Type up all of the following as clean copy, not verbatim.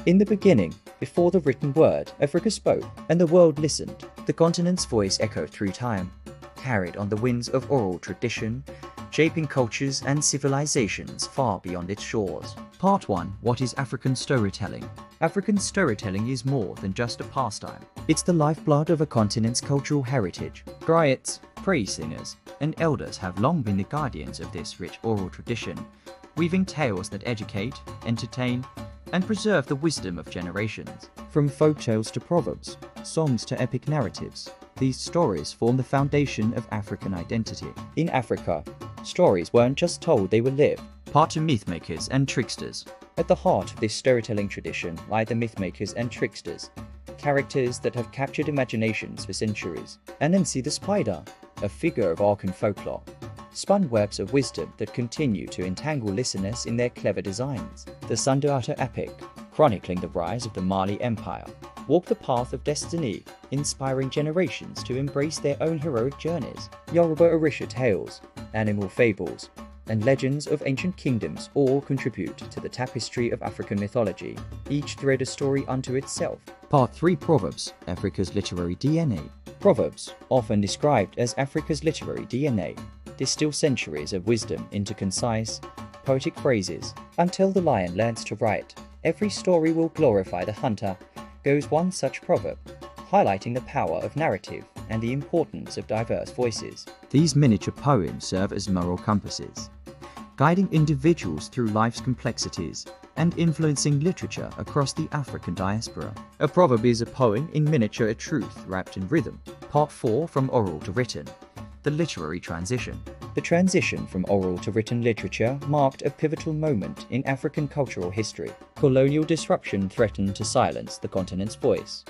In the beginning, before the written word, Africa spoke, and the world listened. The continent's voice echoed through time, carried on the winds of oral tradition, shaping cultures and civilizations far beyond its shores. Part 1. What is African storytelling? African storytelling is more than just a pastime. It's the lifeblood of a continent's cultural heritage. Griots, praise singers, and elders have long been the guardians of this rich oral tradition, weaving tales that educate, entertain, and preserve the wisdom of generations. From folk tales to proverbs, songs to epic narratives, these stories form the foundation of African identity. In Africa, stories weren't just told, they were lived. Part 2. Mythmakers and tricksters. At the heart of this storytelling tradition lie the mythmakers and tricksters, characters that have captured imaginations for centuries. Anansi the spider, a figure of arcane folklore, spun webs of wisdom that continue to entangle listeners in their clever designs. The Sundiata epic, chronicling the rise of the Mali Empire, walked the path of destiny, inspiring generations to embrace their own heroic journeys. Yoruba Orisha tales, animal fables, and legends of ancient kingdoms all contribute to the tapestry of African mythology, each thread a story unto itself. Part 3. Proverbs, Africa's literary DNA. Proverbs, often described as Africa's literary DNA, distill centuries of wisdom into concise, poetic phrases. Until the lion learns to write, every story will glorify the hunter, goes one such proverb, highlighting the power of narrative and the importance of diverse voices. These miniature poems serve as moral compasses, guiding individuals through life's complexities and influencing literature across the African diaspora. A proverb is a poem in miniature, a truth wrapped in rhythm. Part 4. From oral to written. The literary transition. The transition from oral to written literature marked a pivotal moment in African cultural history. Colonial disruption threatened to silence the continent's voice,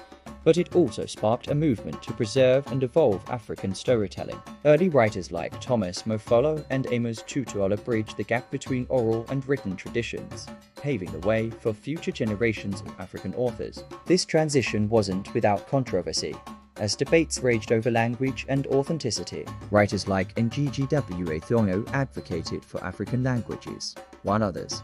but it also sparked a movement to preserve and evolve African storytelling. Early writers like Thomas Mofolo and Amos Tutuola bridged the gap between oral and written traditions, paving the way for future generations of African authors. This transition wasn't without controversy, as debates raged over language and authenticity. Writers like Ngigi Wa advocated for African languages, while others,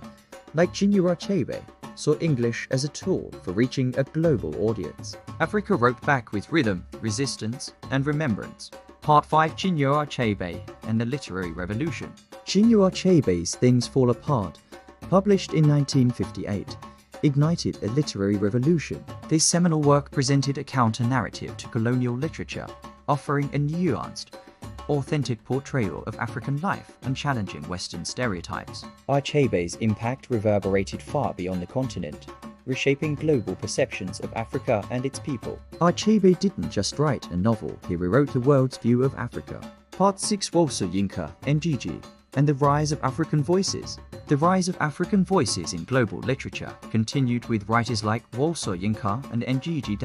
like Chinua Achebe, saw English as a tool for reaching a global audience. Africa wrote back with rhythm, resistance, and remembrance. Part 5. Chinua Achebe and the Literary Revolution. Chinua Achebe's Things Fall Apart, published in 1958, ignited a literary revolution. This seminal work presented a counter-narrative to colonial literature, offering a nuanced, authentic portrayal of African life and challenging Western stereotypes. Achebe's impact reverberated far beyond the continent, reshaping global perceptions of Africa and its people. Achebe didn't just write a novel, he rewrote the world's view of Africa. Part 6. Soyinka, Ngigi, and the Rise of African Voices. The rise of African voices in global literature continued with writers like Soyinka and Ngigi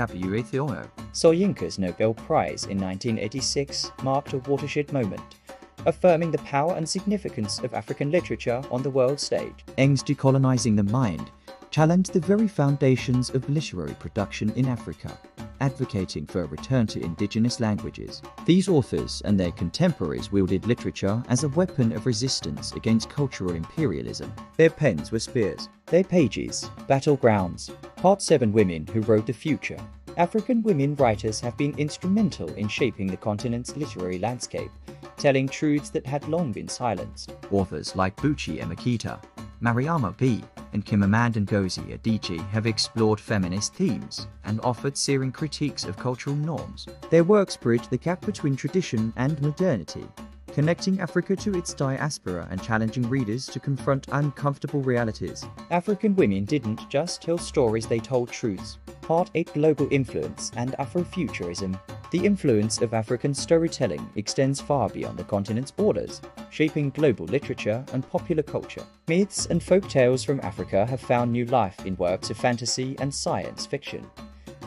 Wa. Soyinka's Nobel Prize in 1986 marked a watershed moment, affirming the power and significance of African literature on the world stage. Ng's Decolonizing the Mind challenged the very foundations of literary production in Africa, advocating for a return to indigenous languages. These authors and their contemporaries wielded literature as a weapon of resistance against cultural imperialism. Their pens were spears, their pages battlegrounds. Part 7. Women who wrote the future. African women writers have been instrumental in shaping the continent's literary landscape, telling truths that had long been silenced. Authors like Buchi Emakita, Mariama B., and Chimamanda Ngozi Adichie have explored feminist themes and offered searing critiques of cultural norms. Their works bridge the gap between tradition and modernity, connecting Africa to its diaspora and challenging readers to confront uncomfortable realities. African women didn't just tell stories, they told truths. Part 8. Global influence and Afrofuturism. The influence of African storytelling extends far beyond the continent's borders, shaping global literature and popular culture. Myths and folk tales from Africa have found new life in works of fantasy and science fiction,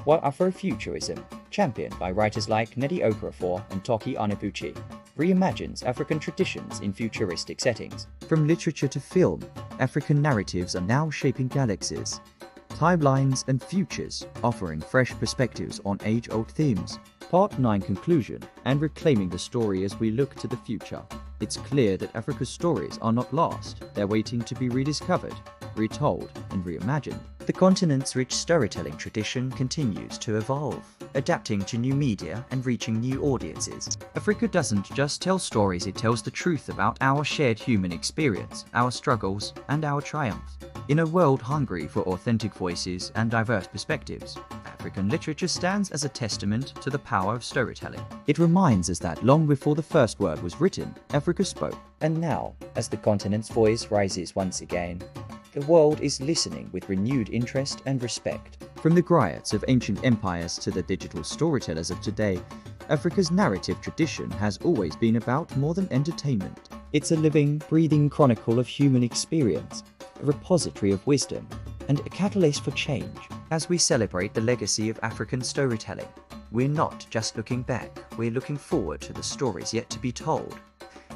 while Afrofuturism, championed by writers like Nnedi Okorafor and Toki Anabuchi, reimagines African traditions in futuristic settings. From literature to film, African narratives are now shaping galaxies, timelines, and futures, offering fresh perspectives on age-old themes. Part 9. Conclusion and reclaiming the story as we look to the future. It's clear that Africa's stories are not lost, they're waiting to be rediscovered. retold, and reimagined. The continent's rich storytelling tradition continues to evolve, adapting to new media and reaching new audiences. Africa doesn't just tell stories, it tells the truth about our shared human experience, our struggles, and our triumphs. In a world hungry for authentic voices and diverse perspectives, African literature stands as a testament to the power of storytelling. It reminds us that long before the first word was written, Africa spoke. And now, as the continent's voice rises once again, the world is listening with renewed interest and respect. From the griots of ancient empires to the digital storytellers of today, Africa's narrative tradition has always been about more than entertainment. It's a living, breathing chronicle of human experience, a repository of wisdom, and a catalyst for change. As we celebrate the legacy of African storytelling, we're not just looking back, we're looking forward to the stories yet to be told,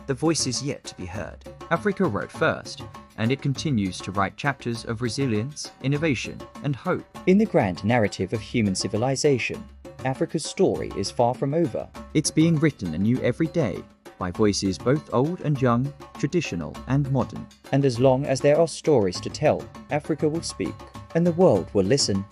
the voices yet to be heard. Africa wrote first, and it continues to write chapters of resilience, innovation, and hope. In the grand narrative of human civilization, Africa's story is far from over. It's being written anew every day by voices both old and young, traditional and modern. And as long as there are stories to tell, Africa will speak, and the world will listen.